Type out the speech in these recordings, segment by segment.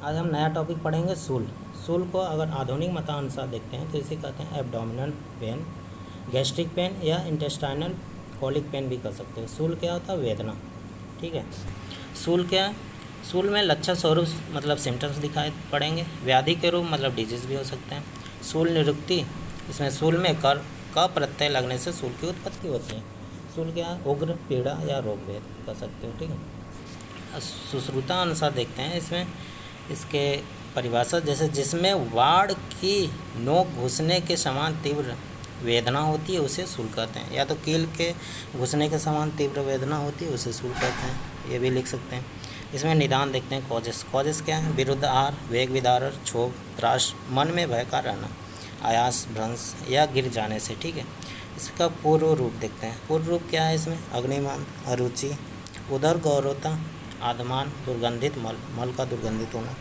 आज हम नया टॉपिक पढ़ेंगे सूल। सूल को अगर आधुनिक मतानुसार देखते हैं तो इसे कहते हैं एब्डोमिनल पेन, गैस्ट्रिक पेन या इंटेस्टाइनल कॉलिक पेन भी कर सकते हैं। सूल क्या होता है? वेदना। ठीक है। सूल क्या है? सूल में लक्षण स्वरूप मतलब सिम्टम्स दिखाई पड़ेंगे। व्याधि के रूप मतलब डिजीज़ भी हो सकते हैं। सूल निरुक्ति, इसमें सूल में कर का प्रत्यय लगने से सूल की उत्पत्ति होती है। सूल क्या है? उग्र पीड़ा या रोग भेद कर सकते हो। ठीक है। सुश्रुता अनुसार देखते हैं इसमें इसके परिभाषा, जैसे जिसमें वाड़ की नोक घुसने के समान तीव्र वेदना होती है उसे सूल कहते हैं, या तो कील के घुसने के समान तीव्र वेदना होती है उसे सूल कहते हैं, ये भी लिख सकते हैं। इसमें निदान देखते हैं। कॉजेस, कॉजेस क्या है? विरुद्ध आहार, वेग विदारक, क्षोभ, त्रास, मन में भय का रहना, आयास, भ्रंश या गिर जाने से। ठीक है। इसका पूर्व रूप देखते हैं। पूर्व रूप क्या है? इसमें अग्निमान, अरुचि, उदर गौरवता, आदमान, दुर्गंधित मल, मल का दुर्गंधित होना।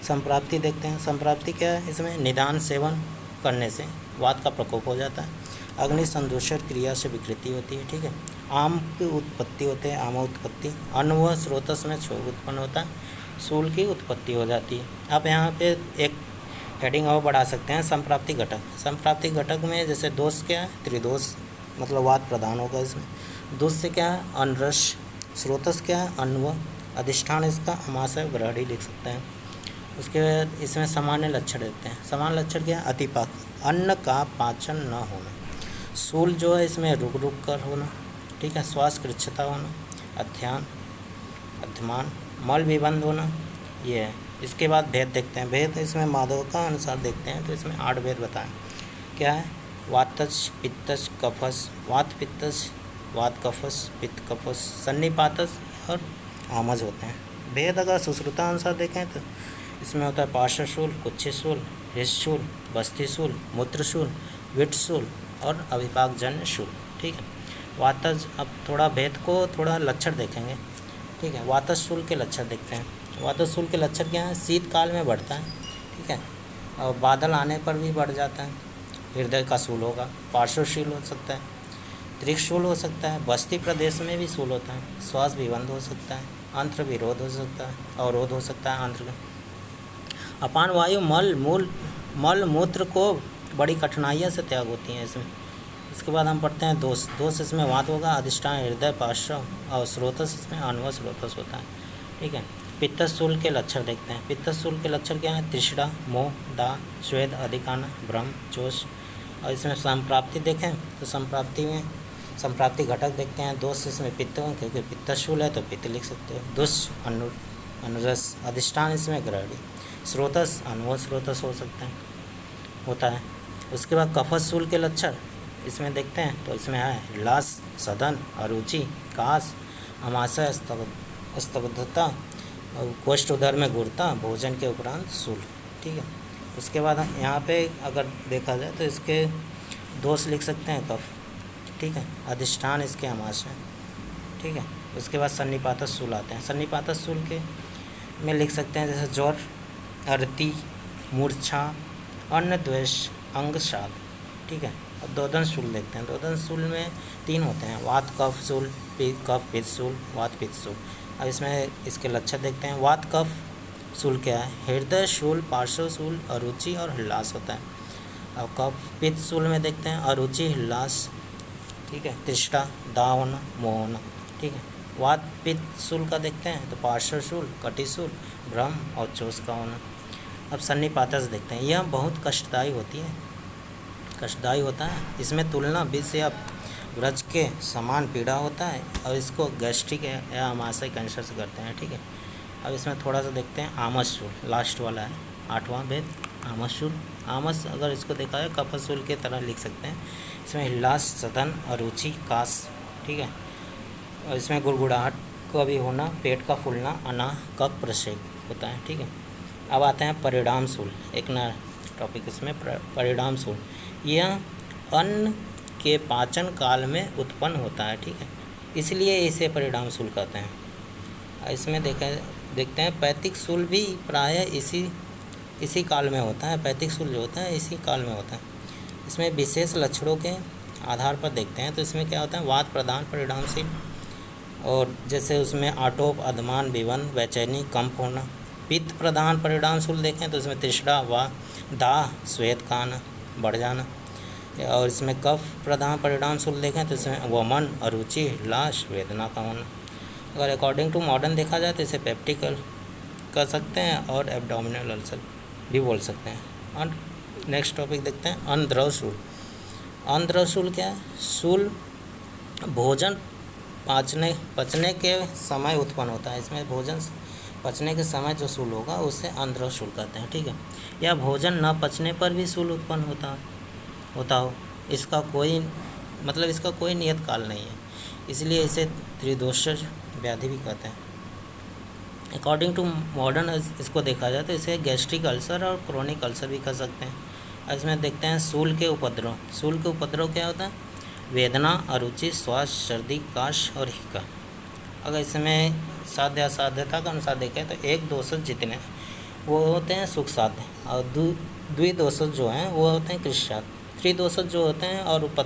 संप्राप्ति देखते हैं। संप्राप्ति क्या है? इसमें निदान सेवन करने से वात का प्रकोप हो जाता है। अग्नि संदूषण क्रिया से विकृति होती है। ठीक है। आम की उत्पत्ति होते हैं, आम उत्पत्ति। अन्न व स्रोतस में क्षोभ उत्पन्न होता है, सूल की उत्पत्ति हो जाती है। आप यहाँ पे एक हेडिंग और बढ़ा सकते हैं, संप्राप्ति घटक। संप्राप्ति घटक में जैसे दोष क्या है? त्रिदोष, मतलब वात प्रधान होगा इसमें। दोष से क्या है? अनरस। स्रोतस क्या है? अन्न। अधिष्ठान इसका अमाशय ग्रहणी लिख सकते हैं। उसके बाद इसमें सामान्य लक्षण देते हैं। सामान्य लक्षण क्या है? अतिपाक, अन्न का पाचन न होना। सूल जो है इसमें रुक रुक कर होना। ठीक है। श्वास कृच्छता होना, अध्यान, अध्यमान, मल विबंध होना, ये है। इसके बाद भेद देखते हैं। भेद इसमें माधव का अनुसार देखते हैं तो इसमें 8 भेद बताएं। क्या है? वातज, पित्तज, कफस, वात पित्तज, वात कफस, पित्त कफस, सन्निपातस और आमज होते हैं। भेद अगर सुश्रुता अनुसार देखें तो इसमें होता है पार्श्वशूल, कुच्छशूल, हृदशूल, बस्तिशूल, मूत्रशूल, विटशूल और अभिपाकजन्य शूल। ठीक है। वातज, अब थोड़ा भेद को थोड़ा लक्षण देखेंगे। ठीक है। वातशूल के लक्षण देखते हैं। वातशूल के लक्षण क्या है? शीतकाल में बढ़ता है। ठीक है। और बादल आने पर भी बढ़ जाता है। हृदय का शूल होगा। पार्श्वशूल हो सकता है, त्रिशूल हो सकता है, बस्ती प्रदेश में भी शूल होता है। श्वास विबंध हो सकता है, अंत्र विरोध हो सकता है, अवरोध हो सकता है अंत्र का। अपान वायु मल मूत्र को बड़ी कठिनाइयों से त्याग होती हैं इसमें। इसके बाद हम पढ़ते हैं दोष। दोष इसमें वात होगा, अधिष्ठान हृदय पार्श्व, और स्रोतस इसमें अनव स्रोतस होता है। ठीक है। पित्तशूल के लक्षण देखते हैं। पित्तशूल के लक्षण क्या है? तृष्णा, मोह, दाह, स्वेद, अधिकाना, भ्रम, जोश। और इसमें संप्राप्ति देखें तो संप्राप्ति में संप्राप्ति घटक देखते हैं। दोष इसमें पित्त, क्योंकि पित्तशूल है तो पित्त लिख सकते हो। दुष, अनुरस, अधिष्ठान इसमें ग्रहणी, स्रोतस, अनव स्रोतस हो सकते हैं, होता है। उसके बाद कफशूल के लक्षण इसमें देखते हैं तो इसमें है लास, सदन, अरुचि, कास, अमाशय, स्तब्धता और कोष्ठ उदर में गुड़ता, भोजन के उपरांत शूल। ठीक है। उसके बाद यहाँ पे अगर देखा जाए तो इसके दोष लिख सकते हैं कफ। ठीक है। अधिष्ठान इसके अमाशय। ठीक है। उसके बाद सन्निपातस शूल आते हैं। सन्निपातस शूल के में लिख सकते हैं जैसे ज्वर, अर्ति, मूर्छा, अन्न द्वेष, अंगशाल। ठीक है। अब दोदन शूल देखते हैं। दोदन शूल में 3 होते हैं, वात कफ शूल, कफ पित्त शूल, वात पित्त शूल। अब इसमें इसके लक्षण देखते हैं। वात कफ शूल क्या है? हृदय शूल, पार्श्व शूल, अरुचि और हल्लास होता है। अब कफ पित्त शूल में देखते हैं अरुचि, हल्लास। ठीक है। तृष्णा, दाह होना, मोह होना। ठीक है। वात पित्त शूल का देखते हैं तो पार्श्व शूल, कटिशूल, भ्रम और चोष का होना। अब सन्निपातस देखते हैं। यह बहुत कष्टदायी होती है, कष्टदायी होता है। इसमें तुलना विष या व्रज के समान पीड़ा होता है और इसको गैस्ट्रिक या अमाशय कैंसर से करते हैं। ठीक है। अब इसमें थोड़ा सा देखते हैं आमसशूल, लास्ट वाला है 8वां भेद, आमसशूल। आमस अगर इसको देखा है कफशूल के तरह लिख सकते हैं। इसमें हिल्लास, सदन, अरुचि, कास। ठीक है। और इसमें गुड़गुड़ाहट का भी होना, पेट का फूलना, अनाह, कफ प्रक्षेप होता है। ठीक है। अब आते हैं परिणाम शूल, एक नया टॉपिक इसमें परिणाम शूल। यह अन्न के पाचन काल में उत्पन्न होता है। ठीक है। इसलिए इसे परिणाम शूल कहते हैं। इसमें देखते हैं पैतिक शूल भी प्रायः इसी काल में होता है। पैतिक शूल जो होता है इसी काल में होता है। इसमें विशेष लक्षणों के आधार पर देखते हैं तो इसमें क्या होता है? वात प्रधान परिणामशील, और जैसे उसमें आटोप, अधमान, विबंध, बेचैनी, कंप होना, पित्त प्रधान परिणाम शूल देखें तो इसमें तृष्णा व दाह श्वेत खाना बढ़ जाना, और इसमें कफ प्रधान परिणाम शूल देखें तो इसमें वमन, अरुचि, लाश, वेदना का होना। अगर अकॉर्डिंग टू मॉडर्न देखा जाए तो इसे पेप्टिकल कर सकते हैं और एब्डोमिनल अल्सर भी बोल सकते हैं। और नेक्स्ट टॉपिक देखते हैं अनद्रव शूल। अनद्रव शूल क्या है? शूल भोजन पचने के समय उत्पन्न होता है। इसमें भोजन पचने के समय जो शूल होगा उसे अनद्रव शूल कहते हैं, ठीक है। या भोजन न पचने पर भी शूल उत्पन्न होता हो, इसका कोई नियत काल नहीं है, इसलिए इसे त्रिदोषज व्याधि भी कहते हैं। अकॉर्डिंग टू मॉडर्न इसको देखा जाए तो इसे गैस्ट्रिक अल्सर और क्रोनिक अल्सर भी कह सकते हैं। इसमें देखते हैं शूल के उपद्रव। शूल के उपद्रव क्या होता है? वेदना, अरुचि, श्वास, सर्दी, काश और हिक्का। अगर इसमें साध्य असाध्यता के अनुसार देखें तो एक दोषज जितने वो होते हैं सुख साध्य, और द्विदोषज जो हैं वो होते हैं कृष्ण साध्य। त्रिदोषज जो होते हैं और उपद्रव